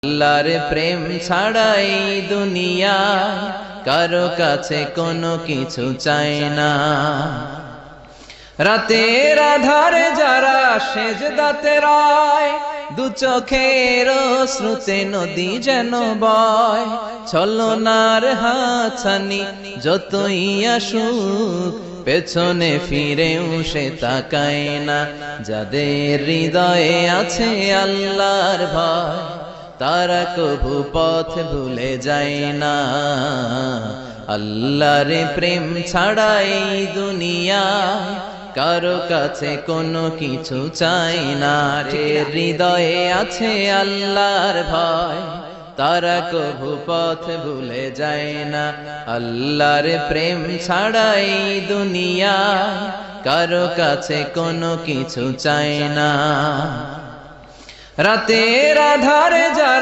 আল্লাহর প্রেম ছাড়াই দুনিয়া কারো কাছে কোনো কিছু চায় না। রাতের আধারে যারা সেজদাতে রয়, দু চোখের শ্রুতে নদী যেন বয়। ছলনার হাতছানি যতই আসুক, পেছনে ফিরেও সে তাকায় না। যাদের হৃদয়ে আছে আল্লাহর ভয়, তারা কভু পথ ভুলে যায় না। আল্লাহর প্রেম ছাড়াই দুনিয়া কারো কাছে কোনো কিছু চাই না। হৃদয়ে আছে আল্লাহর ভয়, তারা কভু পথ ভুলে যায় না। আল্লাহর প্রেম ছাড়াই দুনিয়া কারো কাছে কোনো কিছু চাই না। রাতের আধারে যারা